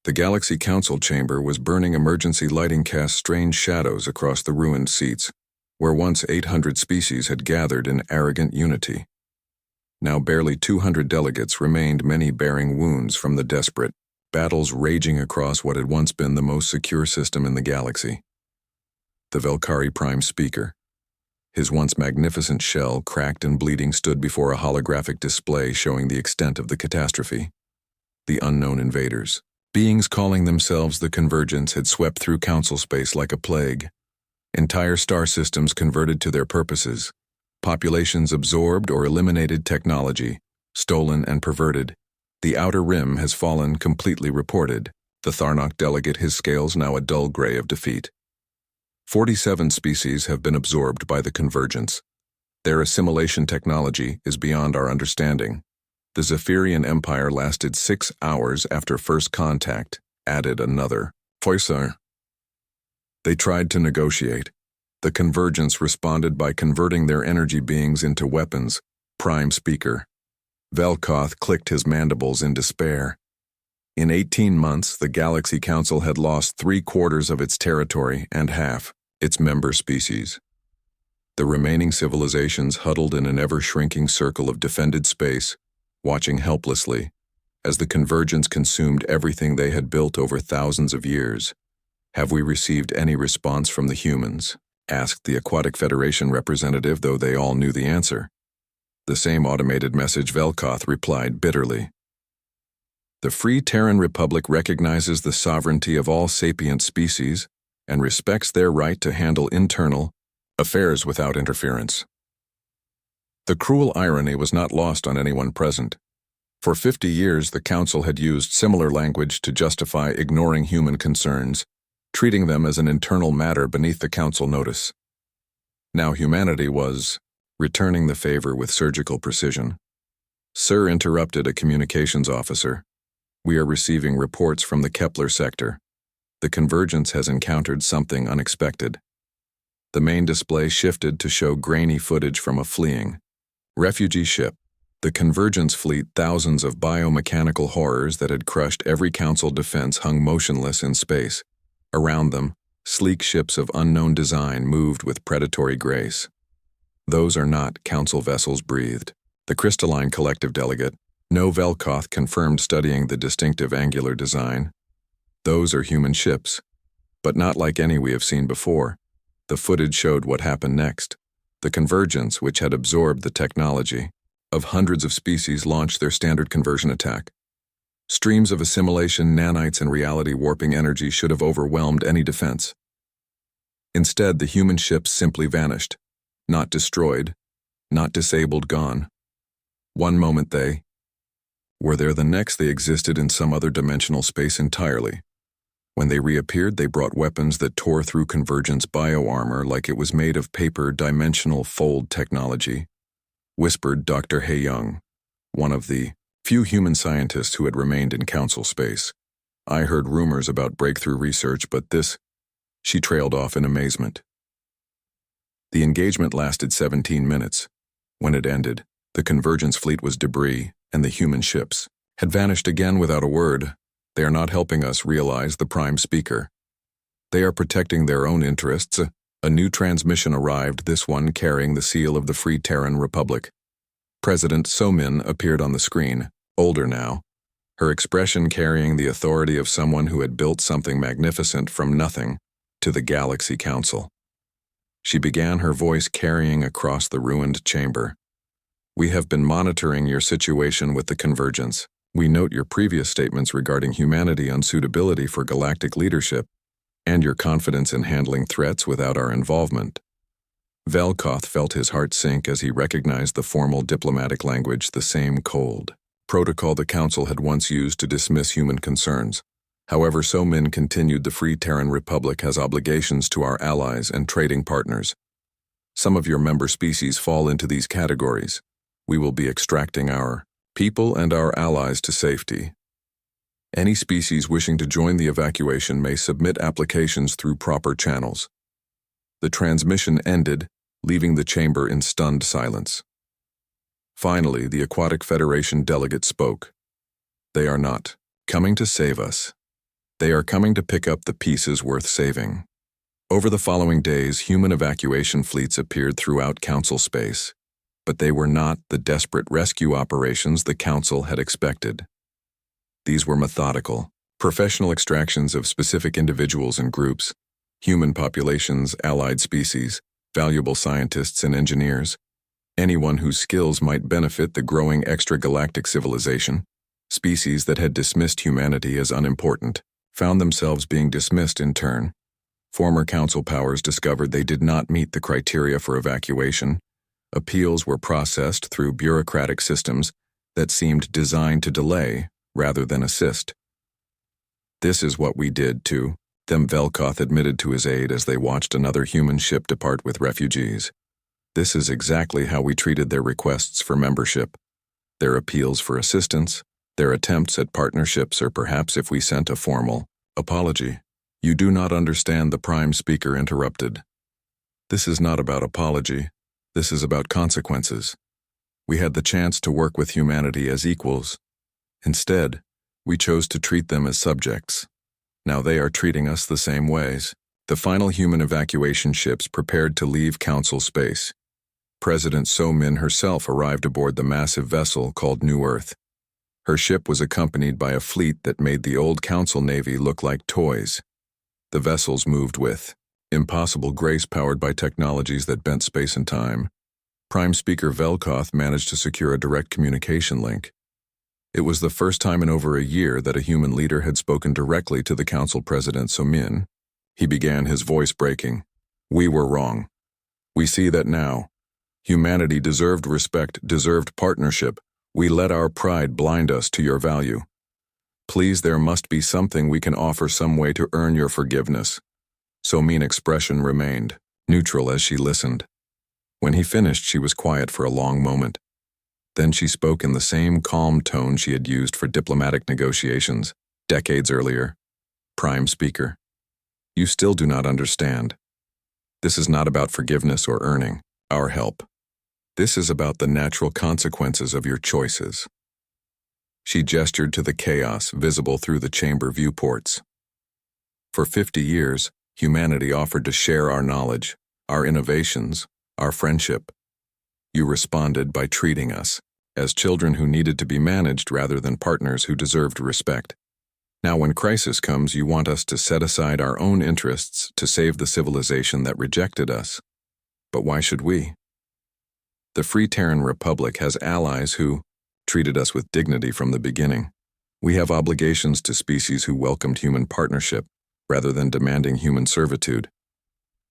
The Galaxy Council chamber was burning. Emergency lighting cast strange shadows across the ruined seats, where once 800 species had gathered in arrogant unity. Now barely 200 delegates remained, many bearing wounds from the desperate battles raging across what had once been the most secure system in the galaxy. The Velkari Prime Speaker, his once magnificent shell cracked and bleeding, stood before a holographic display showing the extent of the catastrophe. The unknown invaders, beings calling themselves the Convergence, had swept through council space like a plague. Entire star systems converted to their purposes, populations absorbed or eliminated, technology stolen and perverted. The outer rim has fallen, completely reported. The Tharnok delegate, his scales now a dull gray of defeat. 47 species have been absorbed by the Convergence. Their assimilation technology is beyond our understanding. The Zephyrian Empire lasted 6 hours after first contact, added another. Foyser. They tried to negotiate. The Convergence responded by converting their energy beings into weapons. Prime Speaker. Velkoth clicked his mandibles in despair. In 18 months, the Galaxy Council had lost 3/4 of its territory and half its member species. The remaining civilizations huddled in an ever-shrinking circle of defended space, watching helplessly as the Convergence consumed everything they had built over thousands of years. "Have we received any response from the humans?" asked the Aquatic Federation representative, though they all knew the answer. The same automated message. Velkoth replied bitterly. "The Free Terran Republic recognizes the sovereignty of all sapient species and respects their right to handle internal affairs without interference." The cruel irony was not lost on anyone present. For 50 years, the Council had used similar language to justify ignoring human concerns, treating them as an internal matter beneath the Council notice. Now humanity was returning the favor with surgical precision. "Sir," interrupted a communications officer, "we are receiving reports from the Kepler sector. The Convergence has encountered something unexpected." The main display shifted to show grainy footage from a fleeing refugee ship. The Convergence fleet, thousands of biomechanical horrors that had crushed every Council defense, hung motionless in space. Around them, sleek ships of unknown design moved with predatory grace. "Those are not Council vessels," breathed the crystalline collective delegate. No, Velkoth confirmed, studying the distinctive angular design. "Those are human ships, but not like any we have seen before." The footage showed what happened next. The Convergence, which had absorbed the technology of hundreds of species, launched their standard conversion attack. Streams of assimilation, nanites, and reality-warping energy should have overwhelmed any defense. Instead, the human ships simply vanished. Not destroyed, not disabled, gone. One moment they were there, the next they existed in some other dimensional space entirely. When they reappeared, they brought weapons that tore through Convergence bioarmor like it was made of paper. "Dimensional fold technology," whispered Dr. He-Young, one of the few human scientists who had remained in Council space. "I heard rumors about breakthrough research, but this..." She trailed off in amazement. The engagement lasted 17 minutes. When it ended, the Convergence fleet was debris, and the human ships had vanished again without a word. "They are not helping us," realized the Prime Speaker. "They are protecting their own interests." A new transmission arrived, this one carrying the seal of the Free Terran Republic. President Somin appeared on the screen, older now, her expression carrying the authority of someone who had built something magnificent from nothing to the Galaxy Council. She began, her voice carrying across the ruined chamber. "We have been monitoring your situation with the Convergence. We note your previous statements regarding humanity unsuitability for galactic leadership, and your confidence in handling threats without our involvement." Velkoth felt his heart sink as he recognized the formal diplomatic language, the same cold protocol the Council had once used to dismiss human concerns. However, Somin continued, "The Free Terran Republic has obligations to our allies and trading partners. Some of your member species fall into these categories. We will be extracting our people and our allies to safety. Any species wishing to join the evacuation may submit applications through proper channels." The transmission ended, leaving the chamber in stunned silence. Finally, the Aquatic Federation delegate spoke. "They are not coming to save us. They are coming to pick up the pieces worth saving. Over the following days, human evacuation fleets appeared throughout Council space, but they were not the desperate rescue operations the Council had expected. These were methodical, professional extractions of specific individuals and groups, human populations, allied species, valuable scientists and engineers, anyone whose skills might benefit the growing extragalactic civilization. Species that had dismissed humanity as unimportant found themselves being dismissed in turn. Former Council powers discovered they did not meet the criteria for evacuation. Appeals were processed through bureaucratic systems that seemed designed to delay rather than assist. "This is what we did to them," Velkoth admitted to his aide as they watched another human ship depart with refugees. "This is exactly how we treated their requests for membership, their appeals for assistance, their attempts at partnerships, or perhaps if we sent a formal apology." "You do not understand," the Prime Speaker interrupted. "This is not about apology. This is about consequences. We had the chance to work with humanity as equals. Instead, we chose to treat them as subjects. Now they are treating us the same ways." The final human evacuation ships prepared to leave Council space. President So-Min herself arrived aboard the massive vessel called New Earth. Her ship was accompanied by a fleet that made the old Council Navy look like toys. The vessels moved with impossible grace, powered by technologies that bent space and time. Prime Speaker Velkoth managed to secure a direct communication link. It was the first time in over a year that a human leader had spoken directly to the Council President So-Min. He began, his voice breaking. "We were wrong. We see that now. Humanity deserved respect, deserved partnership. We let our pride blind us to your value. Please, there must be something we can offer, some way to earn your forgiveness." So-Min's expression remained neutral as she listened. When he finished, she was quiet for a long moment. Then she spoke in the same calm tone she had used for diplomatic negotiations decades earlier. "Prime Speaker, you still do not understand. This is not about forgiveness or earning our help. This is about the natural consequences of your choices." She gestured to the chaos visible through the chamber viewports. "For 50 years, humanity offered to share our knowledge, our innovations, our friendship. You responded by treating us as children who needed to be managed rather than partners who deserved respect. Now when crisis comes, you want us to set aside our own interests to save the civilization that rejected us. But why should we? The Free Terran Republic has allies who treated us with dignity from the beginning. We have obligations to species who welcomed human partnership rather than demanding human servitude."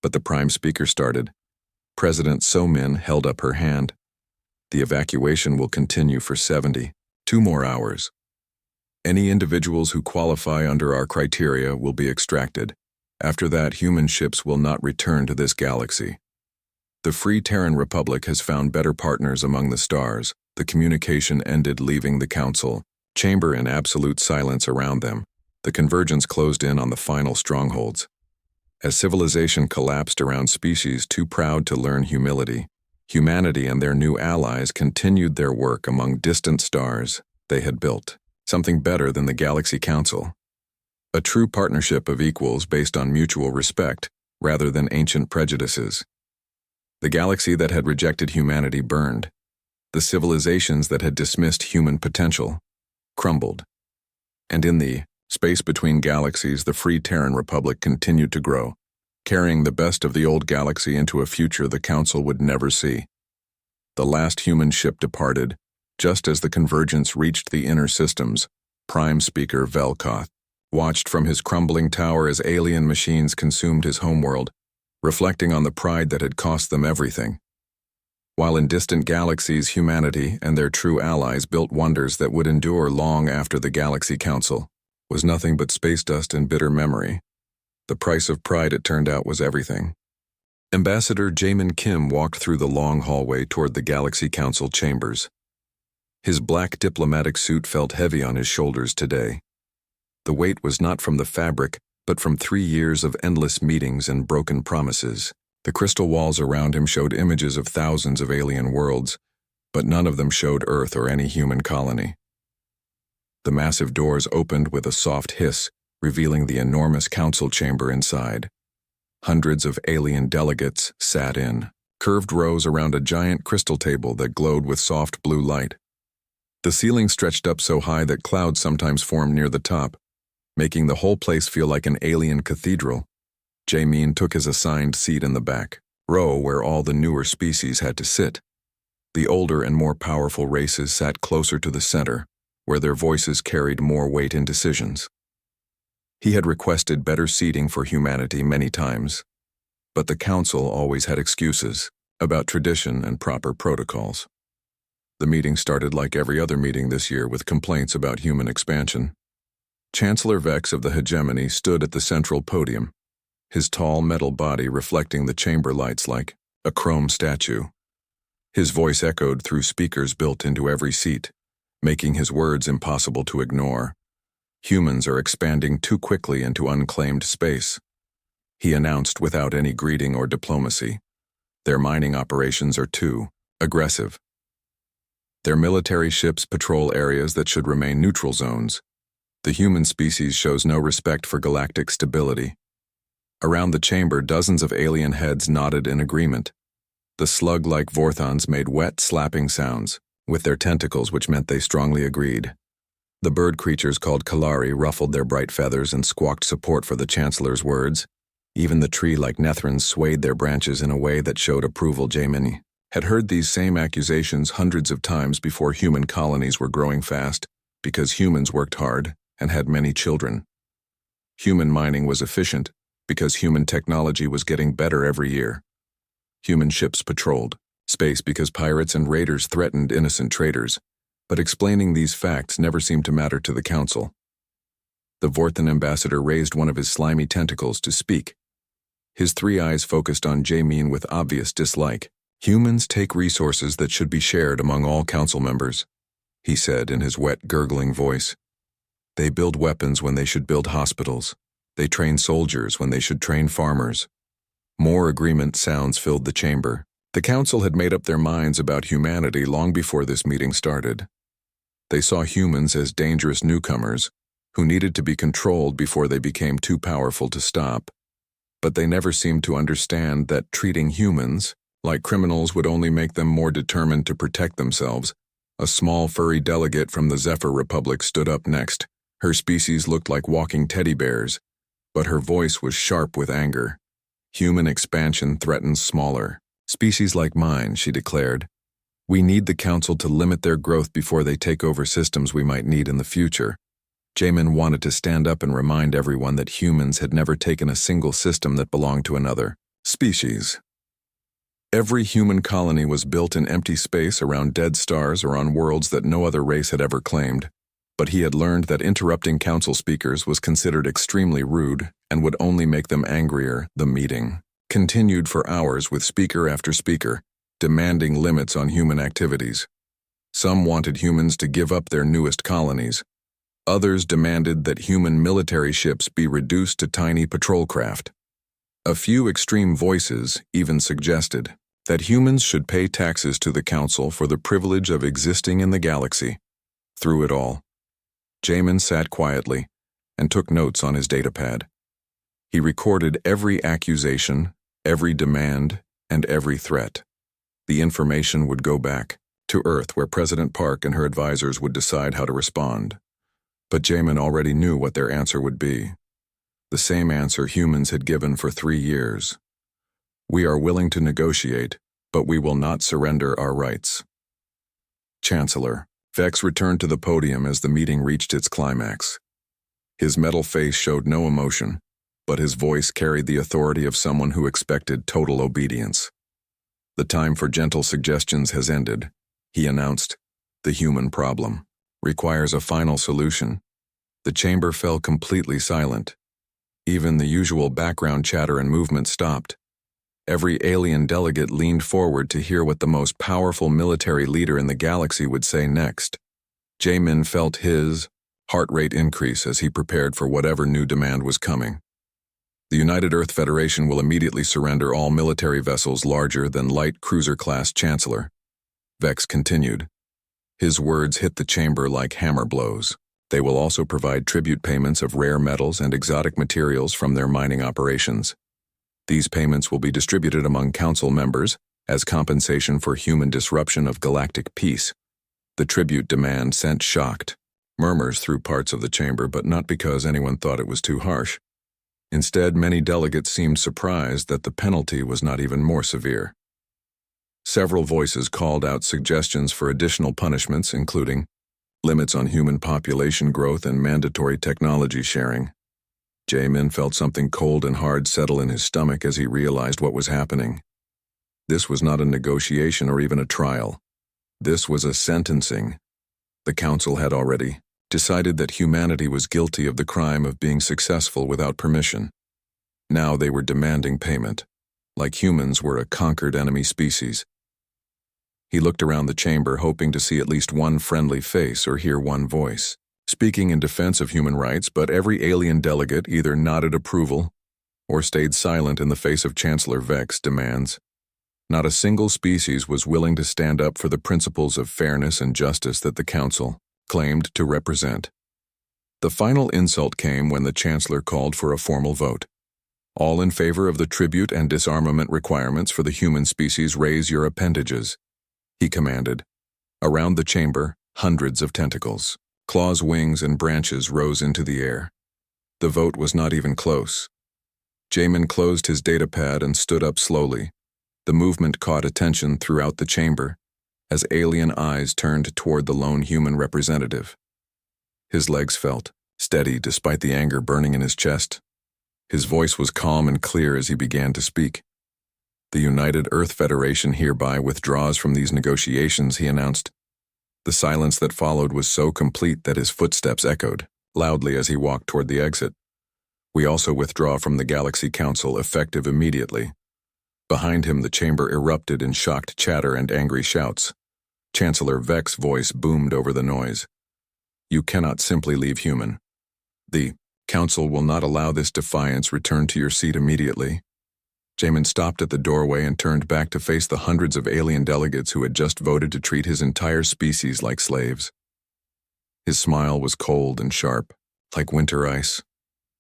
But the Prime Speaker started. President So-Min held up her hand. "The evacuation will continue for 72 more hours. Any individuals who qualify under our criteria will be extracted. After that, human ships will not return to this galaxy. The Free Terran Republic has found better partners among the stars." The communication ended, leaving the Council chamber in absolute silence around them. The convergence closed in on the final strongholds. As civilization collapsed around species too proud to learn humility, humanity and their new allies continued their work among distant stars they had built, something better than the Galaxy Council. A true partnership of equals based on mutual respect rather than ancient prejudices. The galaxy that had rejected humanity burned. The civilizations that had dismissed human potential crumbled. And in the space between galaxies, the Free Terran Republic continued to grow, carrying the best of the old galaxy into a future the Council would never see. The last human ship departed, just as the convergence reached the inner systems. Prime Speaker Velkoth watched from his crumbling tower as alien machines consumed his homeworld, reflecting on the pride that had cost them everything. While in distant galaxies, humanity and their true allies built wonders that would endure long after the Galaxy Council was nothing but space dust and bitter memory. The price of pride, it turned out, was everything. Ambassador Jamin Kim walked through the long hallway toward the Galaxy Council chambers. His black diplomatic suit felt heavy on his shoulders today. The weight was not from the fabric, but from 3 years of endless meetings and broken promises. The crystal walls around him showed images of thousands of alien worlds, but none of them showed Earth or any human colony. The massive doors opened with a soft hiss, revealing the enormous council chamber inside. Hundreds of alien delegates sat in, curved rows around a giant crystal table that glowed with soft blue light. The ceiling stretched up so high that clouds sometimes formed near the top, making the whole place feel like an alien cathedral. Jae-min took his assigned seat in the back row where all the newer species had to sit. The older and more powerful races sat closer to the center, where their voices carried more weight in decisions. He had requested better seating for humanity many times, but the council always had excuses about tradition and proper protocols. The meeting started like every other meeting this year with complaints about human expansion. Chancellor Vex of the hegemony stood at the central podium, his tall metal body reflecting the chamber lights like a chrome statue. His voice echoed through speakers built into every seat, making his words impossible to ignore. Humans are expanding too quickly into unclaimed space. He announced without any greeting or diplomacy. Their mining operations are too aggressive. Their military ships patrol areas that should remain neutral zones. The human species shows no respect for galactic stability. Around the chamber, dozens of alien heads nodded in agreement. The slug-like Vorthons made wet, slapping sounds with their tentacles, which meant they strongly agreed. The bird creatures called Kalari ruffled their bright feathers and squawked support for the Chancellor's words. Even the tree-like Nethrons swayed their branches in a way that showed approval. Jae-min had heard these same accusations hundreds of times before human colonies were growing fast, because humans worked hard and had many children. Human mining was efficient, because human technology was getting better every year. Human ships patrolled space because pirates and raiders threatened innocent traders, but explaining these facts never seemed to matter to the council. The Vorthon ambassador raised one of his slimy tentacles to speak. His three eyes focused on Jae-min with obvious dislike. "Humans take resources that should be shared among all council members," he said in his wet, gurgling voice. "They build weapons when they should build hospitals. They train soldiers when they should train farmers." More agreement sounds filled the chamber. The council had made up their minds about humanity long before this meeting started. They saw humans as dangerous newcomers who needed to be controlled before they became too powerful to stop. But they never seemed to understand that treating humans like criminals would only make them more determined to protect themselves. A small furry delegate from the Zephyr Republic stood up next. Her species looked like walking teddy bears, but her voice was sharp with anger. "Human expansion threatens smaller species like mine," she declared. "We need the council to limit their growth before they take over systems we might need in the future." Jae-min wanted to stand up and remind everyone that humans had never taken a single system that belonged to another species. Every human colony was built in empty space around dead stars or on worlds that no other race had ever claimed. But he had learned that interrupting council speakers was considered extremely rude and would only make them angrier. The meeting continued for hours with speaker after speaker, demanding limits on human activities. Some wanted humans to give up their newest colonies. Others demanded that human military ships be reduced to tiny patrol craft. A few extreme voices even suggested that humans should pay taxes to the council for the privilege of existing in the galaxy. Through it all, Jae-min sat quietly and took notes on his datapad. He recorded every accusation, every demand, and every threat. The information would go back to Earth, where President Park and her advisors would decide how to respond. But Jae-min already knew what their answer would be. The same answer humans had given for 3 years. "We are willing to negotiate, but we will not surrender our rights." Chancellor Vex returned to the podium as the meeting reached its climax. His metal face showed no emotion, but his voice carried the authority of someone who expected total obedience. "The time for gentle suggestions has ended," he announced. "The human problem requires a final solution." The chamber fell completely silent. Even the usual background chatter and movement stopped. Every alien delegate leaned forward to hear what the most powerful military leader in the galaxy would say next. Jae-min felt his heart rate increase as he prepared for whatever new demand was coming. "The United Earth Federation will immediately surrender all military vessels larger than light cruiser-class Chancellor," Vex continued. His words hit the chamber like hammer blows. They will also provide tribute payments of rare metals and exotic materials from their mining operations. These payments will be distributed among council members as compensation for human disruption of galactic peace. The tribute demand sent shocked murmurs through parts of the chamber, but not because anyone thought it was too harsh. Instead, many delegates seemed surprised that the penalty was not even more severe. Several voices called out suggestions for additional punishments, including limits on human population growth and mandatory technology sharing. Jamin felt something cold and hard settle in his stomach as he realized what was happening. This was not a negotiation or even a trial. This was a sentencing. The council had already decided that humanity was guilty of the crime of being successful without permission. Now they were demanding payment, like humans were a conquered enemy species. He looked around the chamber, hoping to see at least one friendly face or hear one voice speaking in defense of human rights, but every alien delegate either nodded approval or stayed silent in the face of Chancellor Vex's demands. Not a single species was willing to stand up for the principles of fairness and justice that the council claimed to represent. The final insult came when the Chancellor called for a formal vote. All in favor of the tribute and disarmament requirements for the human species, raise your appendages, he commanded. Around the chamber, hundreds of tentacles, claws, wings, and branches rose into the air. The vote was not even close. Jamin closed his datapad and stood up slowly. The movement caught attention throughout the chamber as alien eyes turned toward the lone human representative. His legs felt steady despite the anger burning in his chest. His voice was calm and clear as he began to speak. The United Earth Federation hereby withdraws from these negotiations, he announced. The silence that followed was so complete that his footsteps echoed loudly as he walked toward the exit. We also withdraw from the Galaxy Council, effective immediately. Behind him, the chamber erupted in shocked chatter and angry shouts. Chancellor Vex's voice boomed over the noise. You cannot simply leave human. The council will not allow this defiance. Return to your seat immediately. Jamin stopped at the doorway and turned back to face the hundreds of alien delegates who had just voted to treat his entire species like slaves. His smile was cold and sharp, like winter ice.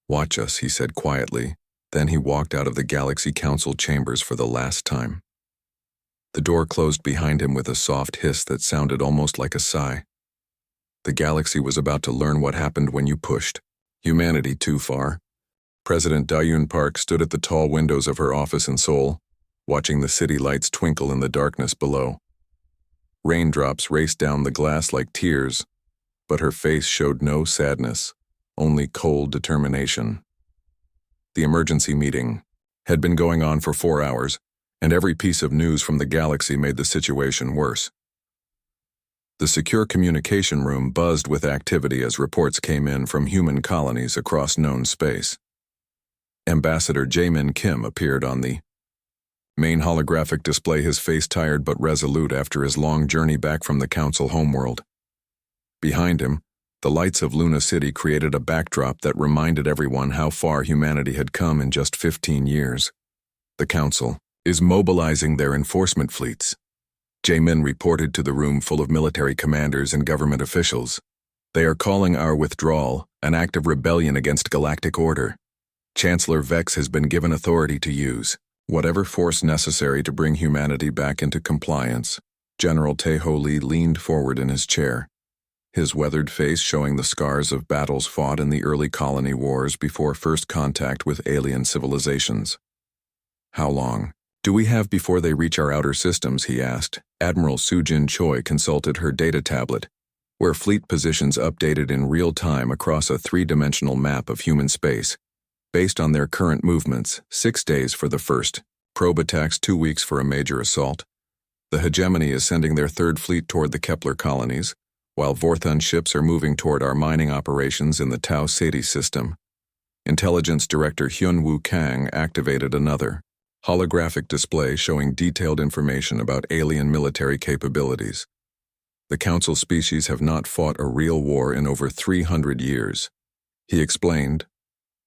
Watch us, he said quietly. Then he walked out of the Galaxy Council chambers for the last time. The door closed behind him with a soft hiss that sounded almost like a sigh. The galaxy was about to learn what happened when you pushed humanity too far. President Dayun Park stood at the tall windows of her office in Seoul, watching the city lights twinkle in the darkness below. Raindrops raced down the glass like tears, but her face showed no sadness, only cold determination. The emergency meeting had been going on for 4 hours, and every piece of news from the galaxy made the situation worse. The secure communication room buzzed with activity as reports came in from human colonies across known space. Ambassador Jamin Kim appeared on the main holographic display, his face tired but resolute after his long journey back from the council homeworld. Behind him, the lights of Luna City created a backdrop that reminded everyone how far humanity had come in just 15 years. The council is mobilizing their enforcement fleets. Jamin reported to the room full of military commanders and government officials. They are calling our withdrawal an act of rebellion against galactic order. Chancellor Vex has been given authority to use whatever force necessary to bring humanity back into compliance. General Taeho Lee leaned forward in his chair, his weathered face showing the scars of battles fought in the early colony wars before first contact with alien civilizations. How long do we have before they reach our outer systems, he asked. Admiral Sujin Choi consulted her data tablet, where fleet positions updated in real time across a three-dimensional map of human space. Based on their current movements, 6 days for the first probe attacks, 2 weeks for a major assault. The hegemony is sending their third fleet toward the Kepler colonies, while Vorthon ships are moving toward our mining operations in the Tau Ceti system. Intelligence Director Hyun-Woo Kang activated another holographic display showing detailed information about alien military capabilities. The Council species have not fought a real war in over 300 years. He explained,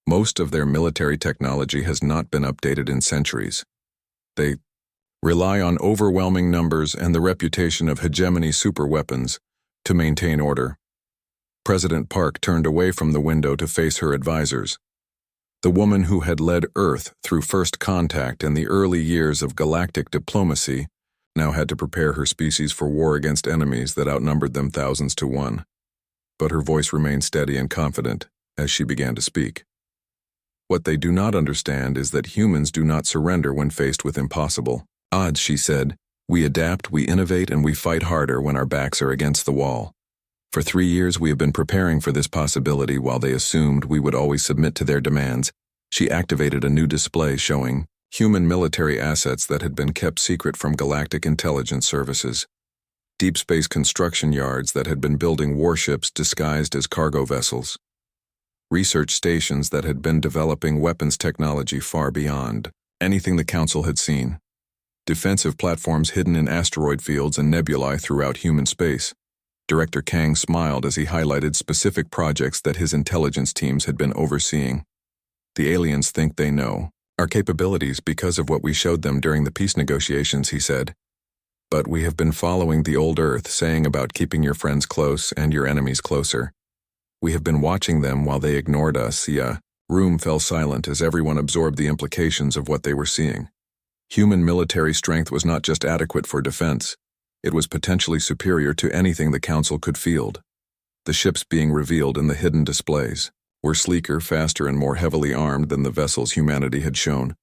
most of their military technology has not been updated in centuries. They rely on overwhelming numbers and the reputation of hegemony superweapons to maintain order. President Park turned away from the window to face her advisors. The woman who had led Earth through first contact and the early years of galactic diplomacy now had to prepare her species for war against enemies that outnumbered them thousands to one. But her voice remained steady and confident as she began to speak. What they do not understand is that humans do not surrender when faced with impossible odds, she said. We adapt, we innovate, and we fight harder when our backs are against the wall. For 3 years we have been preparing for this possibility while they assumed we would always submit to their demands. She activated a new display showing human military assets that had been kept secret from galactic intelligence services. Deep space construction yards that had been building warships disguised as cargo vessels. Research stations that had been developing weapons technology far beyond anything the Council had seen. Defensive platforms hidden in asteroid fields and nebulae throughout human space. Director Kang smiled as he highlighted specific projects that his intelligence teams had been overseeing. The aliens think they know our capabilities because of what we showed them during the peace negotiations, he said. But we have been following the old Earth saying about keeping your friends close and your enemies closer. We have been watching them while they ignored us. The room fell silent as everyone absorbed the implications of what they were seeing. Human military strength was not just adequate for defense. It was potentially superior to anything the Council could field. The ships being revealed in the hidden displays were sleeker, faster, and more heavily armed than the vessels humanity had shown.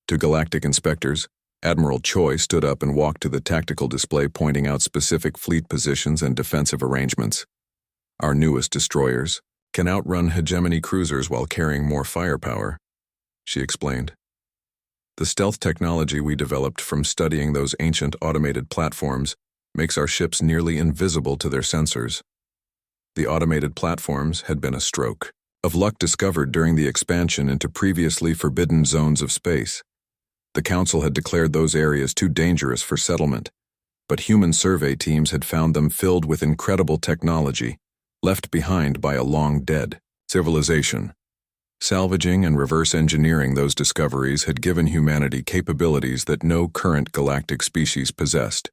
To galactic inspectors, Admiral Choi stood up and walked to the tactical display pointing out specific fleet positions and defensive arrangements. Our newest destroyers can outrun hegemony cruisers while carrying more firepower, she explained. The stealth technology we developed from studying those ancient automated platforms makes our ships nearly invisible to their sensors. The automated platforms had been a stroke of luck discovered during the expansion into previously forbidden zones of space. The Council had declared those areas too dangerous for settlement, but human survey teams had found them filled with incredible technology, left behind by a long-dead civilization. Salvaging and reverse engineering those discoveries had given humanity capabilities that no current galactic species possessed.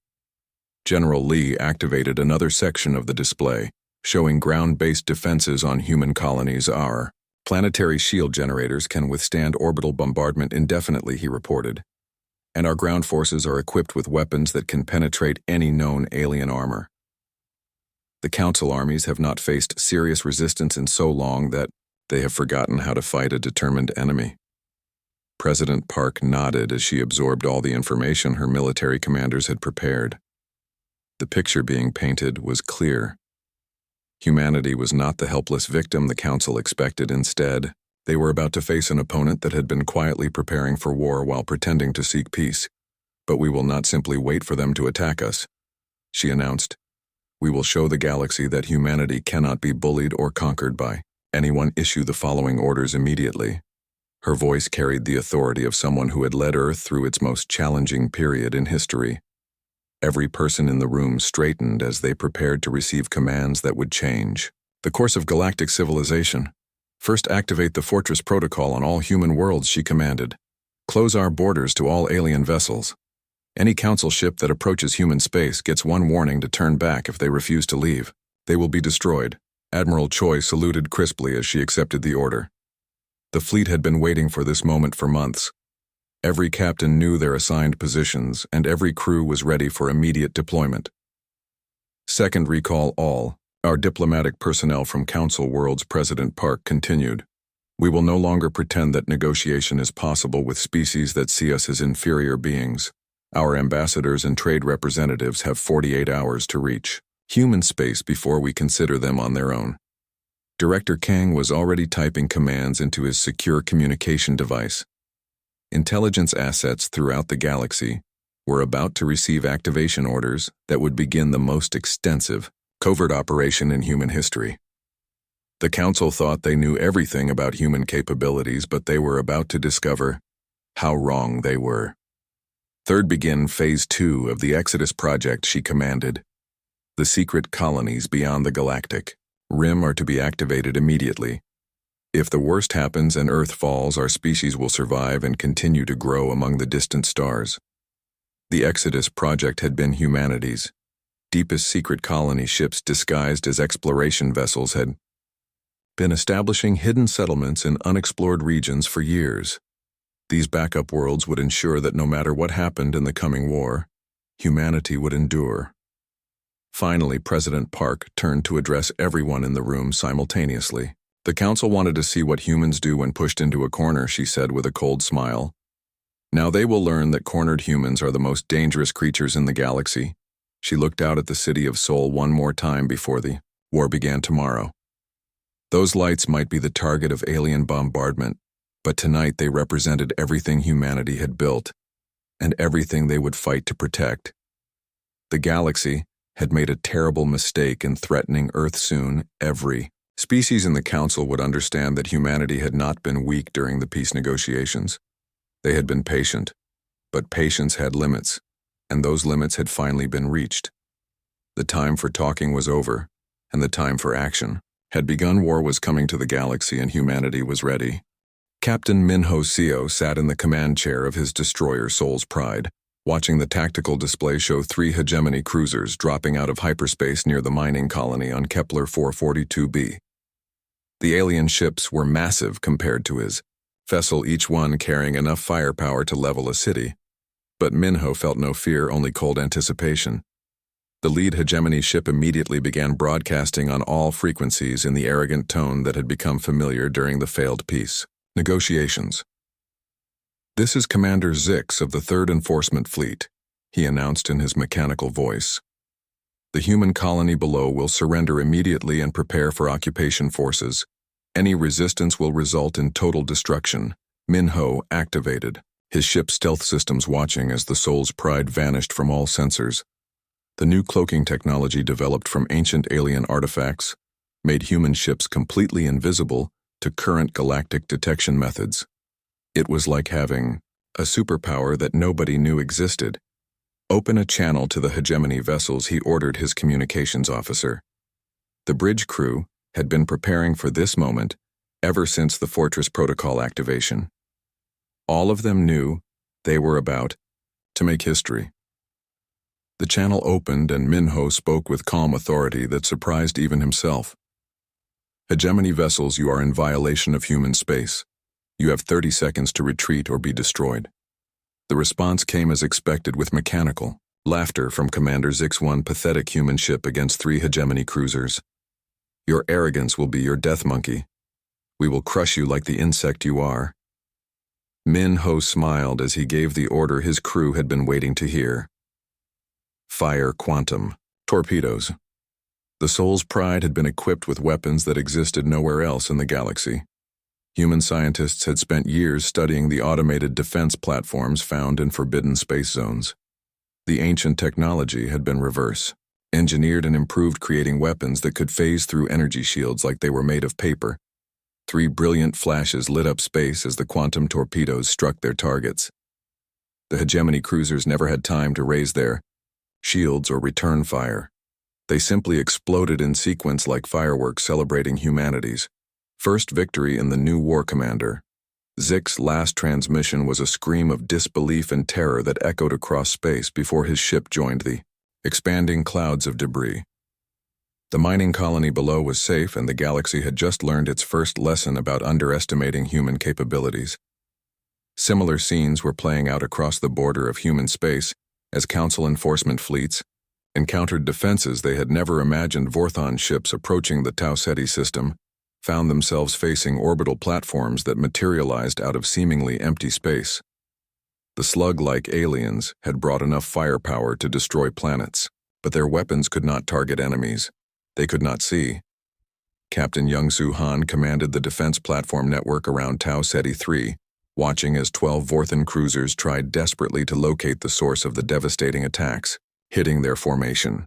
General Lee activated another section of the display, showing ground-based defenses on human colonies. Our planetary shield generators can withstand orbital bombardment indefinitely, he reported, and our ground forces are equipped with weapons that can penetrate any known alien armor. The Council armies have not faced serious resistance in so long that they have forgotten how to fight a determined enemy. President Park nodded as she absorbed all the information her military commanders had prepared. The picture being painted was clear. Humanity was not the helpless victim the Council expected. Instead, they were about to face an opponent that had been quietly preparing for war while pretending to seek peace. But we will not simply wait for them to attack us, she announced. We will show the galaxy that humanity cannot be bullied or conquered by anyone. Issue the following orders immediately. Her voice carried the authority of someone who had led Earth through its most challenging period in history. Every person in the room straightened as they prepared to receive commands that would change the course of galactic civilization. First, activate the Fortress Protocol on all human worlds, she commanded. Close our borders to all alien vessels. Any Council ship that approaches human space gets one warning to turn back if they refuse to leave. They will be destroyed. Admiral Choi saluted crisply as she accepted the order. The fleet had been waiting for this moment for months. Every captain knew their assigned positions, and every crew was ready for immediate deployment. Second, recall all our diplomatic personnel from Council worlds, President Park continued. We will no longer pretend that negotiation is possible with species that see us as inferior beings. Our ambassadors and trade representatives have 48 hours to reach human space before we consider them on their own. Director Kang was already typing commands into his secure communication device. Intelligence assets throughout the galaxy were about to receive activation orders that would begin the most extensive covert operation in human history. The Council thought they knew everything about human capabilities, but they were about to discover how wrong they were. Third, begin Phase 2 of the Exodus Project, she commanded. The secret colonies beyond the galactic rim are to be activated immediately. If the worst happens and Earth falls, our species will survive and continue to grow among the distant stars. The Exodus Project had been humanity's deepest secret colony ships disguised as exploration vessels had been establishing hidden settlements in unexplored regions for years. These backup worlds would ensure that no matter what happened in the coming war, humanity would endure. Finally, President Park turned to address everyone in the room simultaneously. "The council wanted to see what humans do when pushed into a corner," she said with a cold smile. "Now they will learn that cornered humans are the most dangerous creatures in the galaxy." She looked out at the city of Seoul one more time before the war began tomorrow. Those lights might be the target of alien bombardment, but tonight they represented everything humanity had built, and everything they would fight to protect. The galaxy had made a terrible mistake in threatening Earth soon. Every species in the council would understand that humanity had not been weak during the peace negotiations. They had been patient, but patience had limits, and those limits had finally been reached. The time for talking was over, and the time for action had begun. War was coming to the galaxy, and humanity was ready. Captain Minho Seo sat in the command chair of his destroyer Soul's Pride, watching the tactical display show 3 hegemony cruisers dropping out of hyperspace near the mining colony on Kepler 442b. The alien ships were massive compared to his vessel, each one carrying enough firepower to level a city. But Minho felt no fear, only cold anticipation. The lead hegemony ship immediately began broadcasting on all frequencies in the arrogant tone that had become familiar during the failed peace negotiations. "This is Commander Zix of the 3rd Enforcement Fleet," he announced in his mechanical voice. "The human colony below will surrender immediately and prepare for occupation forces. Any resistance will result in total destruction." Minho activated his ship's stealth systems, watching as the Soul's Pride vanished from all sensors. The new cloaking technology developed from ancient alien artifacts made human ships completely invisible to current galactic detection methods. It was like having a superpower that nobody knew existed. "Open a channel to the hegemony vessels," he ordered his communications officer. The bridge crew had been preparing for this moment ever since the Fortress Protocol activation. All of them knew they were about to make history. The channel opened, and Minho spoke with calm authority that surprised even himself. "Hegemony vessels, you are in violation of human space. You have 30 seconds to retreat or be destroyed." The response came as expected, with mechanical laughter from Commander Zix, one pathetic human ship against 3 hegemony cruisers. "Your arrogance will be your death, monkey. We will crush you like the insect you are." Minho smiled as he gave the order his crew had been waiting to hear. "Fire quantum torpedoes." The Soul's Pride had been equipped with weapons that existed nowhere else in the galaxy. Human scientists had spent years studying the automated defense platforms found in forbidden space zones. The ancient technology had been reverse engineered and improved, creating weapons that could phase through energy shields like they were made of paper. 3 brilliant flashes lit up space as the quantum torpedoes struck their targets. The hegemony cruisers never had time to raise their shields or return fire. They simply exploded in sequence like fireworks celebrating humanity's first victory in the new war. Commander Zix's last transmission was a scream of disbelief and terror that echoed across space before his ship joined the expanding clouds of debris. The mining colony below was safe, and the galaxy had just learned its first lesson about underestimating human capabilities. Similar scenes were playing out across the border of human space as Council enforcement fleets encountered defenses they had never imagined. Vorthon ships approaching the Tau Ceti system found themselves facing orbital platforms that materialized out of seemingly empty space. The slug-like aliens had brought enough firepower to destroy planets, but their weapons could not target enemies they could not see. Captain Young-Soo Han commanded the defense platform network around Tau Ceti 3, watching as 12 Vorthon cruisers tried desperately to locate the source of the devastating attacks hitting their formation.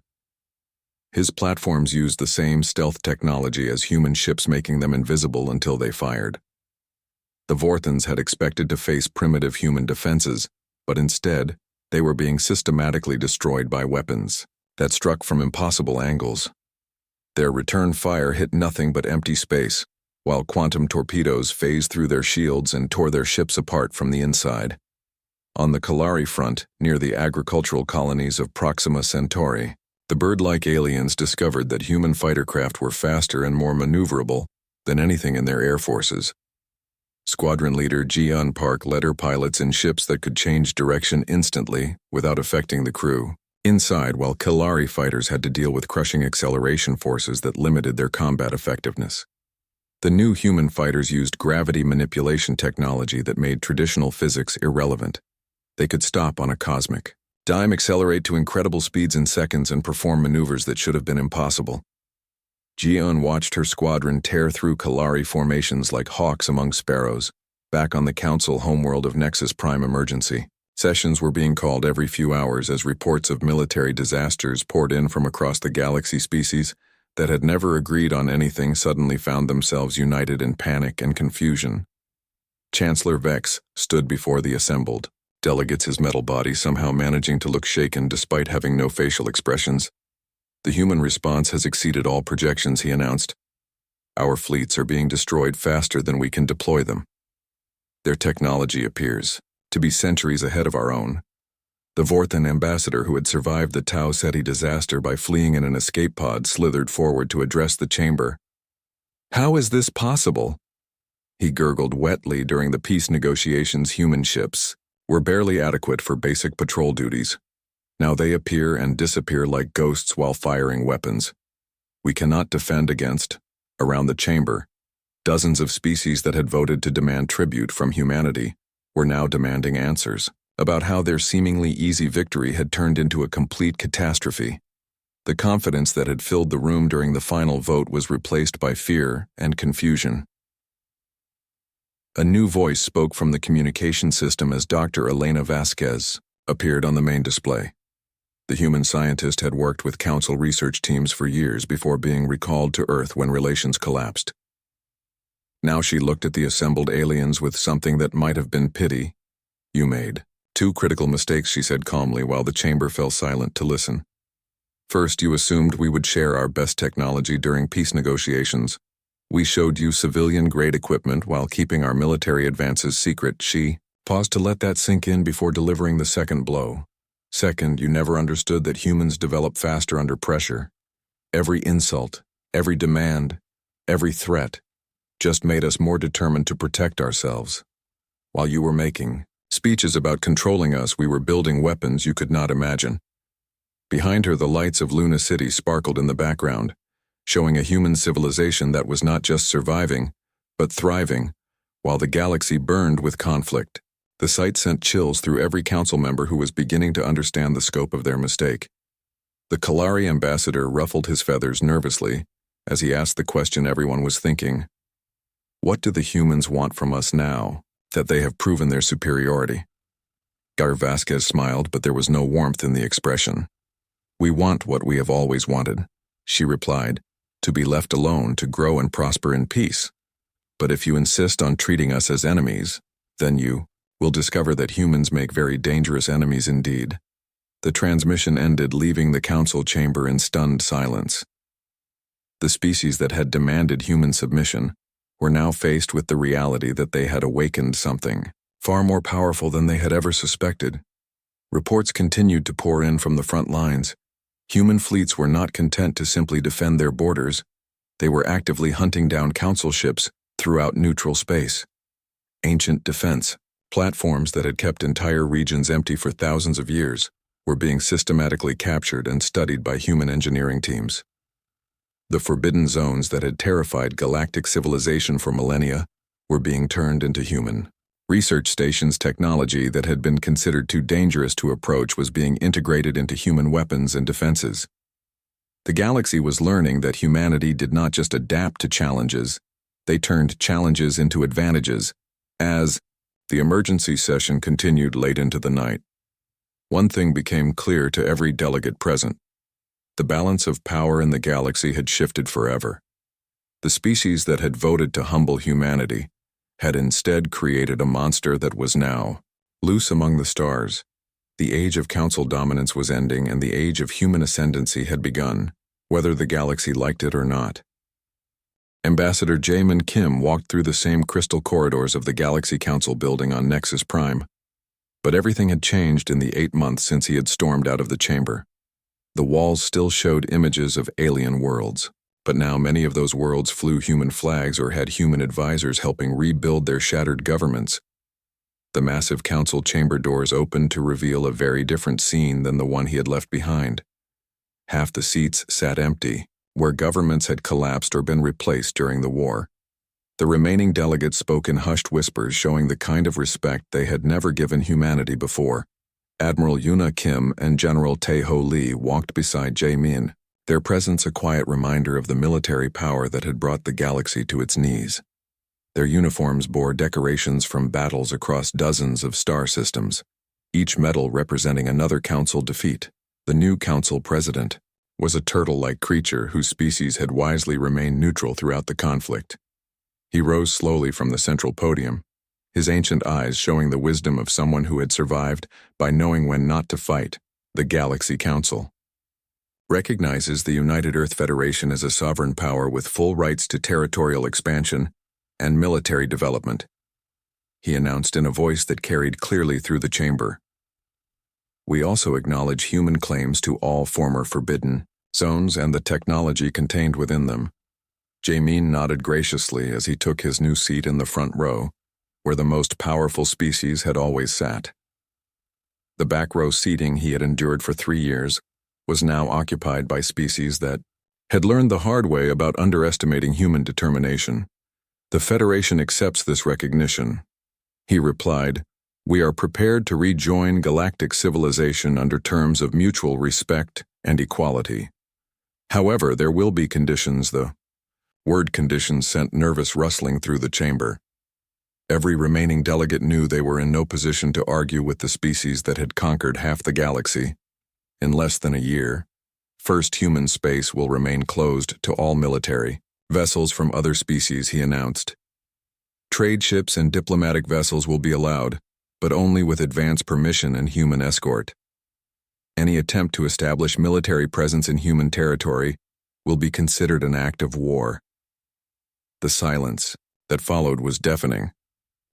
His platforms used the same stealth technology as human ships, making them invisible until they fired. The Vorthons had expected to face primitive human defenses, but instead, they were being systematically destroyed by weapons that struck from impossible angles. Their return fire hit nothing but empty space, while quantum torpedoes phased through their shields and tore their ships apart from the inside. On the Kalari front, near the agricultural colonies of Proxima Centauri, The bird-like aliens discovered that human fighter craft were faster and more maneuverable than anything in their air forces. Squadron leader Ji-un Park led her pilots in ships that could change direction instantly without affecting the crew. Inside, while Kalari fighters had to deal with crushing acceleration forces that limited their combat effectiveness. The new human fighters used gravity manipulation technology that made traditional physics irrelevant. They could stop on a cosmic dime, accelerate to incredible speeds in seconds, and perform maneuvers that should have been impossible. Ji-un watched her squadron tear through Kalari formations like hawks among sparrows, back on the Council homeworld of Nexus Prime Emergency. Sessions were being called every few hours as reports of military disasters poured in from across the galaxy. Species that had never agreed on anything suddenly found themselves united in panic and confusion. Chancellor Vex stood before the assembled delegates, his metal body somehow managing to look shaken despite having no facial expressions. The human response has exceeded all projections, he announced. Our fleets are being destroyed faster than we can deploy them. Their technology appears to be centuries ahead of our own. The Vorthan ambassador, who had survived the Tau Ceti disaster by fleeing in an escape pod, slithered forward to address the chamber. How is this possible? He gurgled wetly. During the peace negotiations, human ships were barely adequate for basic patrol duties. Now they appear and disappear like ghosts while firing weapons. We cannot defend against, around the chamber, dozens of species that had voted to demand tribute from humanity were now demanding answers about how their seemingly easy victory had turned into a complete catastrophe. The confidence that had filled the room during the final vote was replaced by fear and confusion. A new voice spoke from the communication system as Dr. Elena Vasquez appeared on the main display. The human scientist had worked with Council research teams for years before being recalled to Earth when relations collapsed. Now she looked at the assembled aliens with something that might have been pity. You made 2 critical mistakes, she said calmly while the chamber fell silent to listen. First, you assumed we would share our best technology during peace negotiations. We showed you civilian-grade equipment while keeping our military advances secret. She paused to let that sink in before delivering the second blow. Second, you never understood that humans develop faster under pressure. Every insult, every demand, every threat just made us more determined to protect ourselves. While you were making speeches about controlling us, we were building weapons you could not imagine. Behind her, the lights of Luna City sparkled in the background, showing a human civilization that was not just surviving, but thriving, while the galaxy burned with conflict. The sight sent chills through every council member who was beginning to understand the scope of their mistake. The Kalari ambassador ruffled his feathers nervously as he asked the question everyone was thinking. What do the humans want from us now that they have proven their superiority? Gar Vasquez smiled, but there was no warmth in the expression. We want what we have always wanted, she replied, to be left alone to grow and prosper in peace. But if you insist on treating us as enemies, then you will discover that humans make very dangerous enemies indeed. The transmission ended, leaving the council chamber in stunned silence. The species that had demanded human submission were now faced with the reality that they had awakened something far more powerful than they had ever suspected. Reports continued to pour in from the front lines. Human fleets were not content to simply defend their borders. They were actively hunting down council ships throughout neutral space. Ancient defense platforms that had kept entire regions empty for thousands of years were being systematically captured and studied by human engineering teams. The forbidden zones that had terrified galactic civilization for millennia were being turned into human research stations. Technology that had been considered too dangerous to approach was being integrated into human weapons and defenses. The galaxy was learning that humanity did not just adapt to challenges, they turned challenges into advantages. As the emergency session continued late into the night, one thing became clear to every delegate present. The balance of power in the galaxy had shifted forever. The species that had voted to humble humanity had instead created a monster that was now loose among the stars. The age of council dominance was ending and the age of human ascendancy had begun, whether the galaxy liked it or not. Ambassador Jamin Kim walked through the same crystal corridors of the Galaxy Council building on Nexus Prime. But everything had changed in the 8 months since he had stormed out of the chamber. The walls still showed images of alien worlds, but now many of those worlds flew human flags or had human advisors helping rebuild their shattered governments. The massive council chamber doors opened to reveal a very different scene than the one he had left behind. Half the seats sat empty, where governments had collapsed or been replaced during the war. The remaining delegates spoke in hushed whispers, showing the kind of respect they had never given humanity before. Admiral Yuna Kim and General Tae-ho Lee walked beside Jae-min, their presence a quiet reminder of the military power that had brought the galaxy to its knees. Their uniforms bore decorations from battles across dozens of star systems, each medal representing another council defeat. The new council president was a turtle-like creature whose species had wisely remained neutral throughout the conflict. He rose slowly from the central podium, his ancient eyes showing the wisdom of someone who had survived by knowing when not to fight. The Galaxy Council recognizes the United Earth Federation as a sovereign power with full rights to territorial expansion and military development, he announced in a voice that carried clearly through the chamber. We also acknowledge human claims to all former forbidden zones and the technology contained within them. Jae-min nodded graciously as he took his new seat in the front row, where the most powerful species had always sat. The back row seating he had endured for 3 years was now occupied by species that had learned the hard way about underestimating human determination. The Federation accepts this recognition, he replied. We are prepared to rejoin galactic civilization under terms of mutual respect and equality. However, there will be conditions. The word conditions sent nervous rustling through the chamber. Every remaining delegate knew they were in no position to argue with the species that had conquered half the galaxy. In less than a year, first human space will remain closed to all military vessels from other species, he announced. Trade ships and diplomatic vessels will be allowed, but only with advance permission and human escort. Any attempt to establish military presence in human territory will be considered an act of war. The silence that followed was deafening.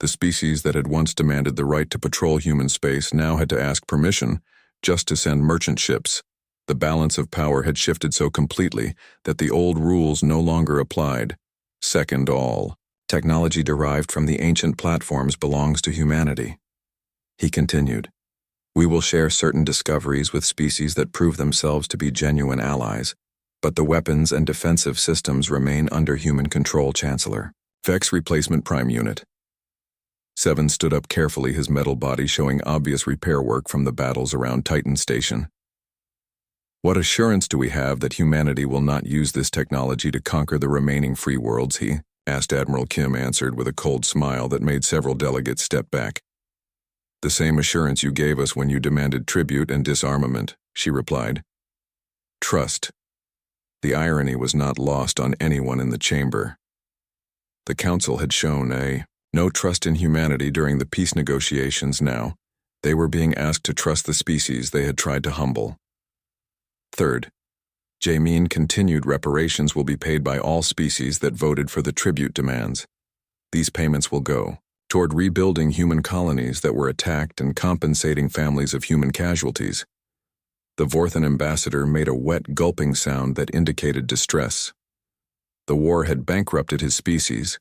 The species that had once demanded the right to patrol human space now had to ask permission just to send merchant ships. The balance of power had shifted so completely that the old rules no longer applied. Second, all technology derived from the ancient platforms belongs to humanity. He continued, we will share certain discoveries with species that prove themselves to be genuine allies, but the weapons and defensive systems remain under human control, Chancellor. Vex Replacement Prime Unit. Seven stood up carefully, his metal body showing obvious repair work from the battles around Titan Station. What assurance do we have that humanity will not use this technology to conquer the remaining free worlds, he asked. Admiral Kim answered with a cold smile that made several delegates step back. The same assurance you gave us when you demanded tribute and disarmament, she replied. Trust. The irony was not lost on anyone in the chamber. The Council had shown no trust in humanity during the peace negotiations. Now, they were being asked to trust the species they had tried to humble. Third, Jae-min continued reparations will be paid by all species that voted for the tribute demands. These payments will go toward rebuilding human colonies that were attacked and compensating families of human casualties. The Vorthan ambassador made a wet gulping sound that indicated distress. The war had bankrupted his species,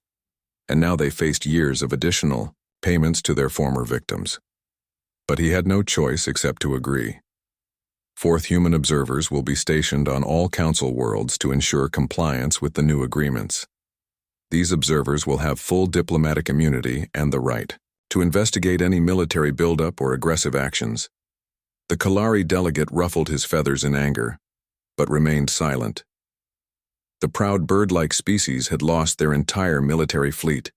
and now they faced years of additional payments to their former victims. But he had no choice except to agree. Fourth, human observers will be stationed on all council worlds to ensure compliance with the new agreements. These observers will have full diplomatic immunity and the right to investigate any military buildup or aggressive actions. The Kalari delegate ruffled his feathers in anger, but remained silent. The proud bird-like species had lost their entire military fleet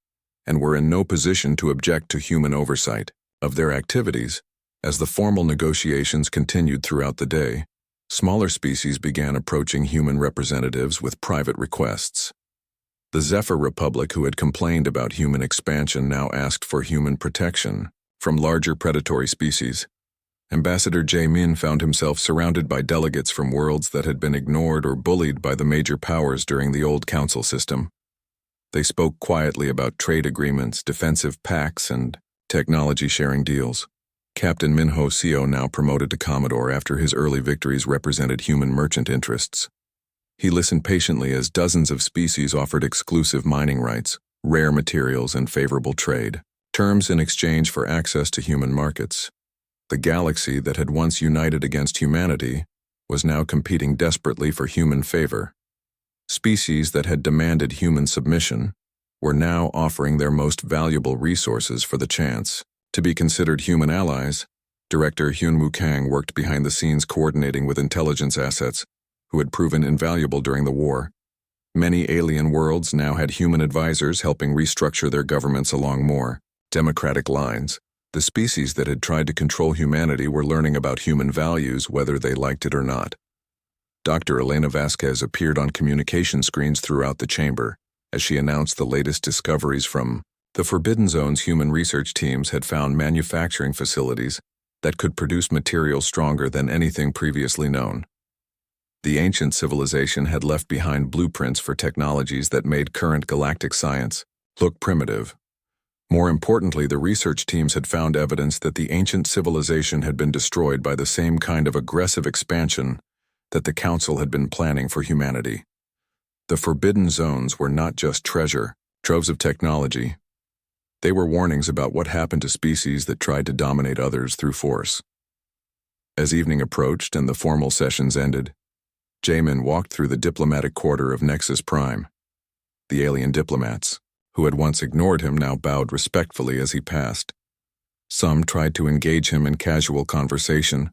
and were in no position to object to human oversight of their activities. As the formal negotiations continued throughout the day, smaller species began approaching human representatives with private requests. The Zephyr Republic, who had complained about human expansion, now asked for human protection from larger predatory species. Ambassador Jae-min found himself surrounded by delegates from worlds that had been ignored or bullied by the major powers during the old council system. They spoke quietly about trade agreements, defensive pacts, and technology-sharing deals. Captain Minho Seo, now promoted to Commodore after his early victories represented human merchant interests. He listened patiently as dozens of species offered exclusive mining rights, rare materials, and favorable trade, terms in exchange for access to human markets. The galaxy that had once united against humanity was now competing desperately for human favor. Species that had demanded human submission were now offering their most valuable resources for the chance to be considered human allies. Director Hyunwoo Kang worked behind the scenes coordinating with intelligence assets who had proven invaluable during the war. Many alien worlds now had human advisors helping restructure their governments along more democratic lines. The species that had tried to control humanity were learning about human values whether they liked it or not. Dr. Elena Vasquez appeared on communication screens throughout the chamber as she announced the latest discoveries from the Forbidden Zone's human research teams had found manufacturing facilities that could produce materials stronger than anything previously known. The ancient civilization had left behind blueprints for technologies that made current galactic science look primitive. More importantly, the research teams had found evidence that the ancient civilization had been destroyed by the same kind of aggressive expansion that the Council had been planning for humanity. The Forbidden Zones were not just treasure troves of technology. They were warnings about what happened to species that tried to dominate others through force. As evening approached and the formal sessions ended, Jamin walked through the diplomatic quarter of Nexus Prime. The alien diplomats, who had once ignored him, now bowed respectfully as he passed. Some tried to engage him in casual conversation,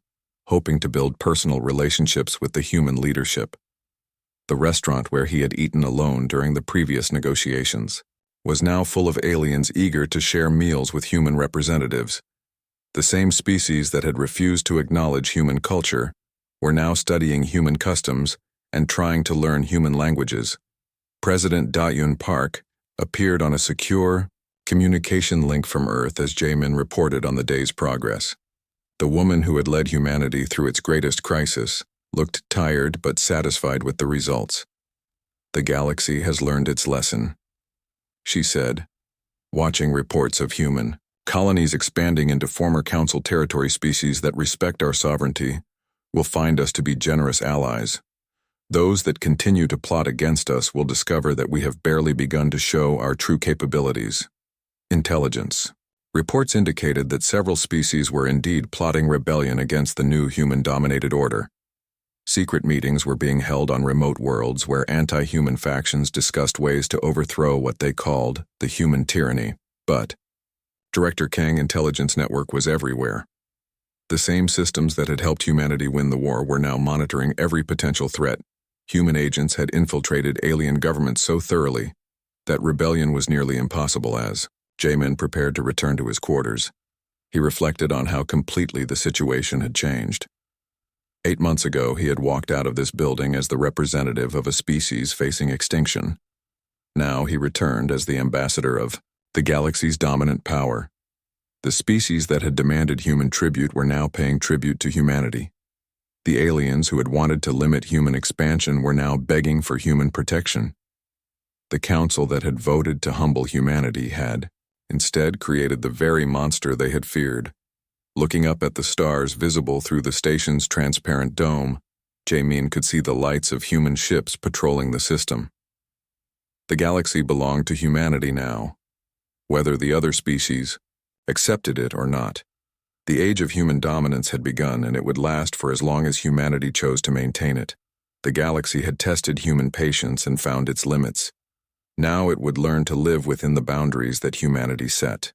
hoping to build personal relationships with the human leadership. The restaurant where he had eaten alone during the previous negotiations was now full of aliens eager to share meals with human representatives. The same species that had refused to acknowledge human culture were now studying human customs and trying to learn human languages. President Da-Yun Park appeared on a secure communication link from Earth as Jamin reported on the day's progress. The woman who had led humanity through its greatest crisis looked tired but satisfied with the results. "The galaxy has learned its lesson," she said, watching reports of human colonies expanding into former Council territory. Species that respect our sovereignty will find us to be generous allies. Those that continue to plot against us will discover that we have barely begun to show our true capabilities. Intelligence. Reports indicated that several species were indeed plotting rebellion against the new human-dominated order. Secret meetings were being held on remote worlds where anti-human factions discussed ways to overthrow what they called the human tyranny. But Director Kang Intelligence Network was everywhere. The same systems that had helped humanity win the war were now monitoring every potential threat. Human agents had infiltrated alien governments so thoroughly that rebellion was nearly impossible. As Jamin prepared to return to his quarters, he reflected on how completely the situation had changed. 8 months ago, he had walked out of this building as the representative of a species facing extinction. Now he returned as the ambassador of the galaxy's dominant power. The species that had demanded human tribute were now paying tribute to humanity. The aliens who had wanted to limit human expansion were now begging for human protection. The council that had voted to humble humanity had, instead, created the very monster they had feared. Looking up at the stars visible through the station's transparent dome, Jamin could see the lights of human ships patrolling the system. The galaxy belonged to humanity now, whether the other species accepted it or not. The age of human dominance had begun, and it would last for as long as humanity chose to maintain it. The galaxy had tested human patience and found its limits. Now it would learn to live within the boundaries that humanity set.